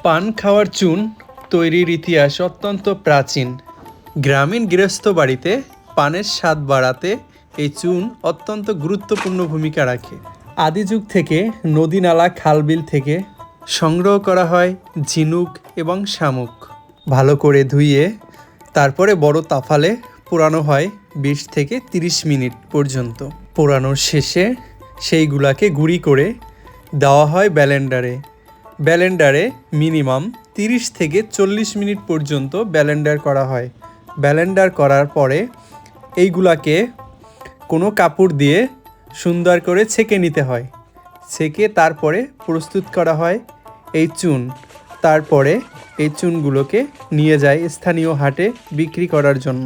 পান খাওয়ার চুন তৈরির ইতিহাস অত্যন্ত প্রাচীন। গ্রামীণ গৃহস্থ বাড়িতে পানের স্বাদ বাড়াতে এই চুন অত্যন্ত গুরুত্বপূর্ণ ভূমিকা রাখে। আদি যুগ থেকে নদী নালা খালবিল থেকে সংগ্রহ করা হয় ঝিনুক এবং শামুক। ভালো করে ধুইয়ে তারপরে বড় তাফালে পোড়ানো হয় 20 থেকে 30 মিনিট পর্যন্ত। পোড়ানোর শেষে সেইগুলাকে গুঁড়ি করে দেওয়া হয় ব্লেন্ডারে মিনিমাম 30 থেকে 40 মিনিট পর্যন্ত ব্লেন্ডার করা হয়। ব্লেন্ডার করার পরে এইগুলাকে কোনো কাপড় দিয়ে সুন্দর করে ছেঁকে নিতে হয়। ছেঁকে তারপরে প্রস্তুত করা হয় এই চুন। তারপরে এই চুনগুলোকে নিয়ে যায় স্থানীয় হাটে বিক্রি করার জন্য।